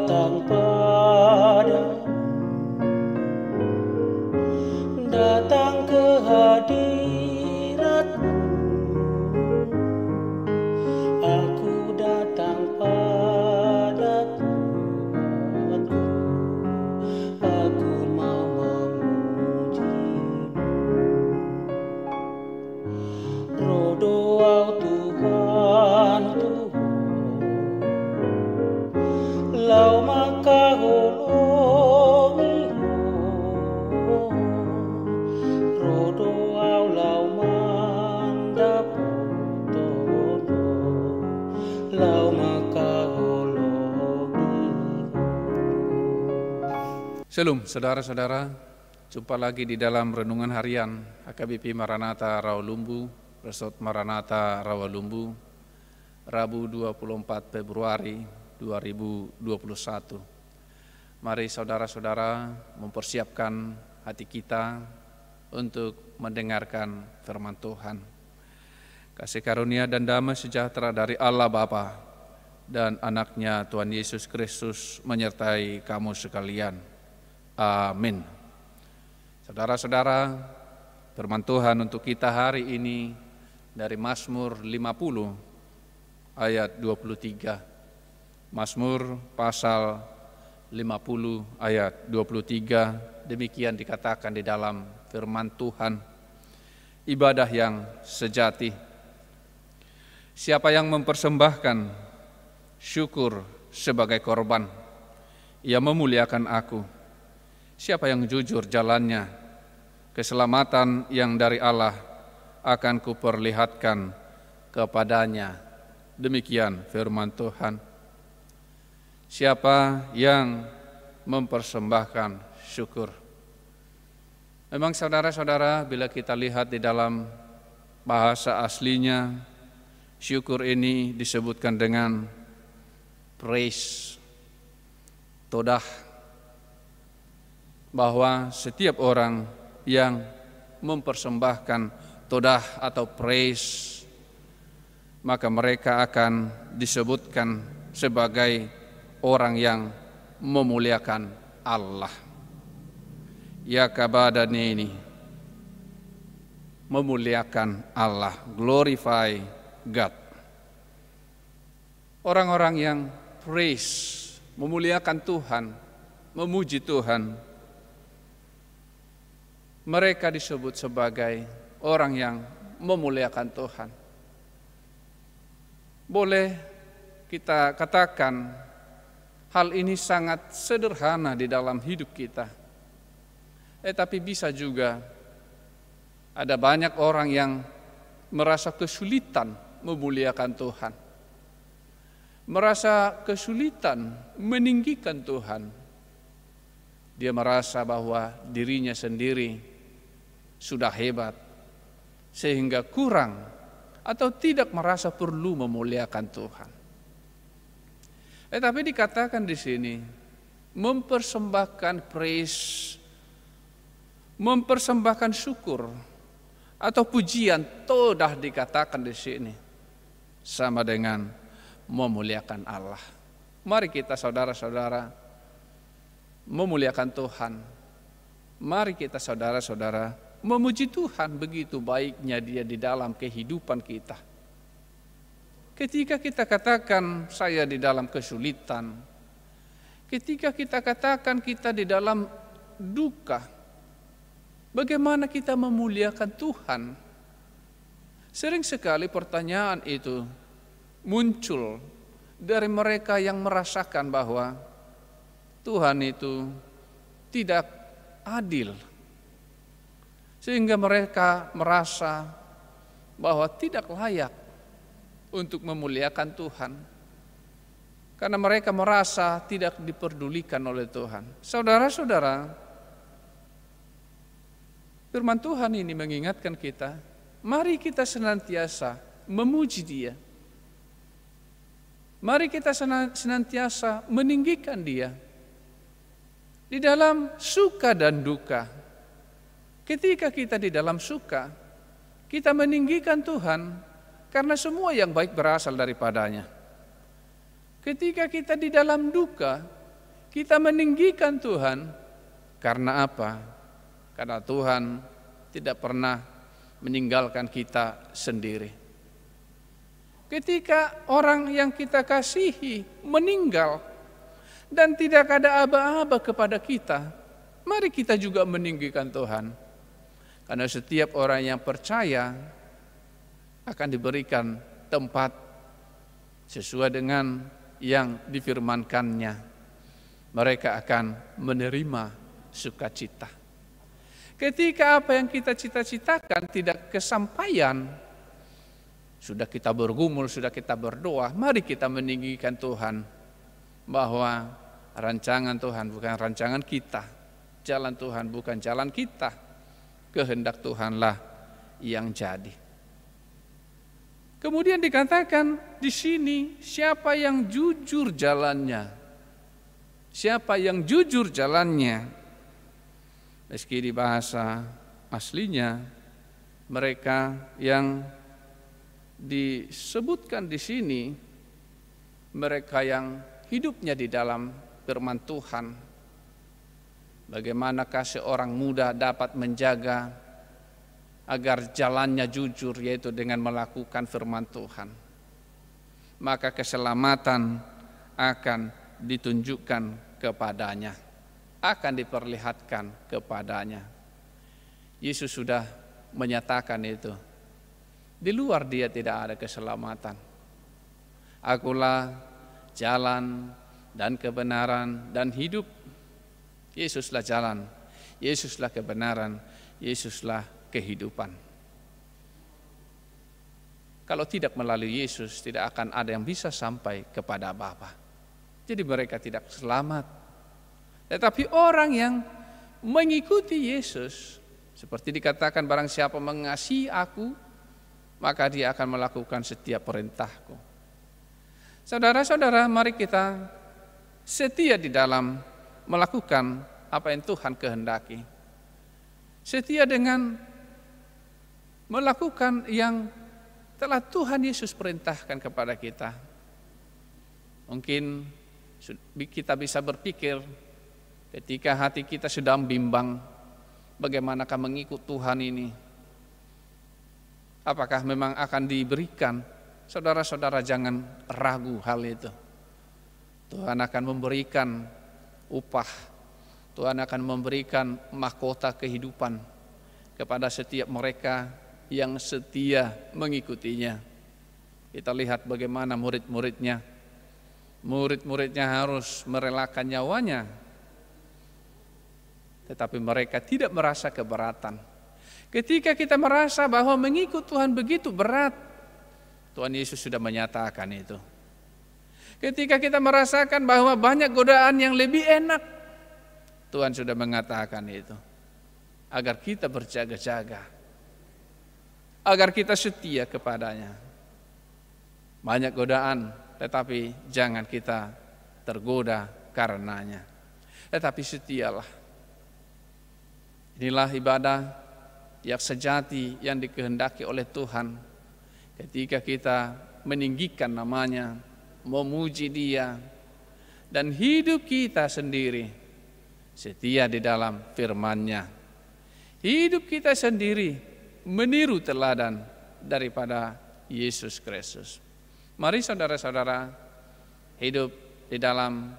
datang pada, datang ke hadirat-Mu. Aku datang pada Tuhanku, aku mau memuji-Mu. Roh doa Tuhan lau maka holongi roh doa lau mandap tono lau maka holongi. Shalom saudara-saudara, jumpa lagi di dalam renungan harian HKBP Maranatha Rawalumbu, Resort Maranatha Rawalumbu, Rabu 24 Februari 2021. Mari saudara-saudara mempersiapkan hati kita untuk mendengarkan firman Tuhan. Kasih karunia dan damai sejahtera dari Allah Bapa dan anaknya Tuhan Yesus Kristus menyertai kamu sekalian. Amin. Saudara-saudara, firman Tuhan untuk kita hari ini dari Mazmur 50 ayat 23. Mazmur pasal 50 ayat 23, demikian dikatakan di dalam firman Tuhan. Ibadah yang sejati. Siapa yang mempersembahkan syukur sebagai korban, ia memuliakan aku. Siapa yang jujur jalannya, keselamatan yang dari Allah akan kuperlihatkan kepadanya. Demikian firman Tuhan. Siapa yang mempersembahkan syukur. Memang saudara-saudara, bila kita lihat di dalam bahasa aslinya, syukur ini disebutkan dengan praise, todah, bahwa setiap orang yang mempersembahkan todah atau praise, maka mereka akan disebutkan sebagai orang yang memuliakan Allah. Ya kabadani ini, memuliakan Allah, glorify God. Orang-orang yang praise, memuliakan Tuhan, memuji Tuhan, mereka disebut sebagai orang yang memuliakan Tuhan. Boleh kita katakan hal ini sangat sederhana di dalam hidup kita. Tapi bisa juga ada banyak orang yang merasa kesulitan memuliakan Tuhan. Merasa kesulitan meninggikan Tuhan. Dia merasa bahwa dirinya sendiri sudah hebat, sehingga kurang atau tidak merasa perlu memuliakan Tuhan. Tapi dikatakan di sini mempersembahkan praise, mempersembahkan syukur atau pujian, todah dikatakan di sini sama dengan memuliakan Allah. Mari kita saudara-saudara memuliakan Tuhan. Mari kita saudara-saudara memuji Tuhan, begitu baiknya Dia di dalam kehidupan kita. Ketika kita katakan saya di dalam kesulitan, ketika kita katakan kita di dalam duka, bagaimana kita memuliakan Tuhan? Sering sekali pertanyaan itu muncul dari mereka yang merasakan bahwa Tuhan itu tidak adil, sehingga mereka merasa bahwa tidak layak untuk memuliakan Tuhan, karena mereka merasa tidak diperdulikan oleh Tuhan. Saudara-saudara, firman Tuhan ini mengingatkan kita, mari kita senantiasa memuji Dia. Mari kita senantiasa meninggikan Dia di dalam suka dan duka. Ketika kita di dalam suka, kita meninggikan Tuhan, karena semua yang baik berasal daripadanya. Ketika kita di dalam duka, Kita meninggikan Tuhan karena apa? Karena Tuhan tidak pernah meninggalkan kita sendiri. Ketika orang yang kita kasihi meninggal dan tidak ada aba-aba kepada kita, mari kita juga meninggikan Tuhan. Karena setiap orang yang percaya akan diberikan tempat sesuai dengan yang difirmankannya. Mereka akan menerima sukacita. Ketika apa yang kita cita-citakan tidak kesampaian, sudah kita bergumul, sudah kita berdoa, mari kita meninggikan Tuhan. Bahwa rancangan Tuhan bukan rancangan kita, jalan Tuhan bukan jalan kita, kehendak Tuhanlah yang jadi. Kemudian dikatakan di sini, siapa yang jujur jalannya? Siapa yang jujur jalannya? Meski di bahasa aslinya, mereka yang disebutkan di sini, mereka yang hidupnya di dalam firman Tuhan. Bagaimanakah seorang muda dapat menjaga agar jalannya jujur, yaitu dengan melakukan firman Tuhan? Maka keselamatan akan ditunjukkan kepadanya, akan diperlihatkan kepadanya. Yesus sudah menyatakan itu. Di luar Dia tidak ada keselamatan. Akulah jalan dan kebenaran dan hidup. Yesuslah jalan, Yesuslah kebenaran, Yesuslah kehidupan. Kalau tidak melalui Yesus, tidak akan ada yang bisa sampai kepada Bapa. Jadi mereka tidak selamat. Tetapi orang yang mengikuti Yesus, seperti dikatakan, barang siapa mengasihi aku, maka dia akan melakukan setiap perintahku. Saudara-saudara, mari kita setia di dalam melakukan apa yang Tuhan kehendaki. Setia dengan melakukan yang telah Tuhan Yesus perintahkan kepada kita. Mungkin kita bisa berpikir ketika hati kita sedang bimbang, bagaimanakah mengikut Tuhan ini? Apakah memang akan diberikan? Saudara-saudara, jangan ragu hal itu. Tuhan akan memberikan upah. Tuhan akan memberikan mahkota kehidupan kepada setiap mereka yang setia mengikutinya. Kita lihat bagaimana murid-muridnya. Murid-muridnya harus merelakan nyawanya, tetapi mereka tidak merasa keberatan. Ketika kita merasa bahwa mengikut Tuhan begitu berat, Tuhan Yesus sudah menyatakan itu. Ketika kita merasakan bahwa banyak godaan yang lebih enak, Tuhan sudah mengatakan itu. Agar kita berjaga-jaga, agar kita setia kepadanya. Banyak godaan, tetapi jangan kita tergoda karenanya. Tetapi setialah. Inilah ibadah yang sejati yang dikehendaki oleh Tuhan. Ketika kita meninggikan namanya, memuji Dia, dan hidup kita sendiri setia di dalam firman-Nya. Hidup kita sendiri meniru teladan daripada Yesus Kristus. Mari saudara-saudara hidup di dalam,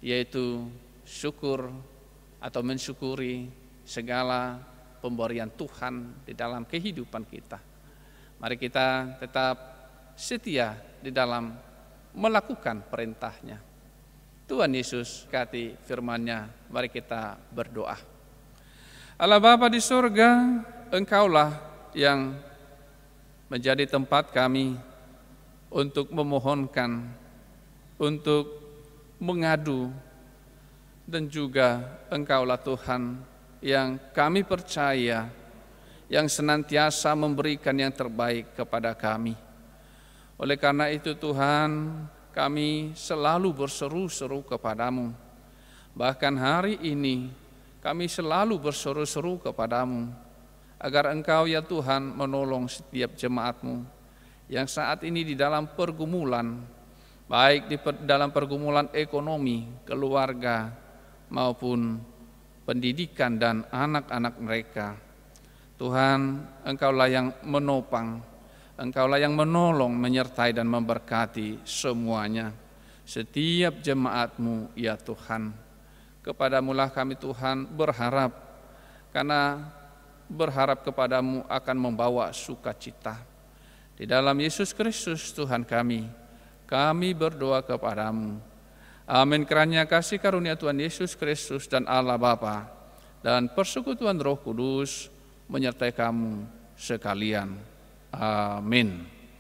yaitu syukur atau mensyukuri segala pemberian Tuhan di dalam kehidupan kita. Mari kita tetap setia di dalam melakukan perintah-Nya. Tuhan Yesus berkati firman-Nya. Mari kita berdoa. Allah Bapa di surga, Engkaulah yang menjadi tempat kami untuk memohonkan, untuk mengadu, dan juga Engkaulah Tuhan yang kami percaya, yang senantiasa memberikan yang terbaik kepada kami. Oleh karena itu Tuhan, kami selalu berseru-seru kepadamu. Bahkan hari ini kami selalu berseru-seru kepadamu, agar Engkau ya Tuhan menolong setiap jemaat-Mu yang saat ini di dalam pergumulan, baik dalam pergumulan ekonomi, keluarga, maupun pendidikan dan anak-anak mereka. Tuhan, Engkaulah yang menopang, Engkaulah yang menolong, menyertai dan memberkati semuanya, setiap jemaat-Mu ya Tuhan. Kepadamu-lah kami Tuhan berharap, karena berharap kepadamu akan membawa sukacita. Di dalam Yesus Kristus Tuhan kami berdoa kepadamu. Amin. Kiranya kasih karunia Tuhan Yesus Kristus dan Allah Bapa dan persekutuan Roh Kudus menyertai kamu sekalian. Amin.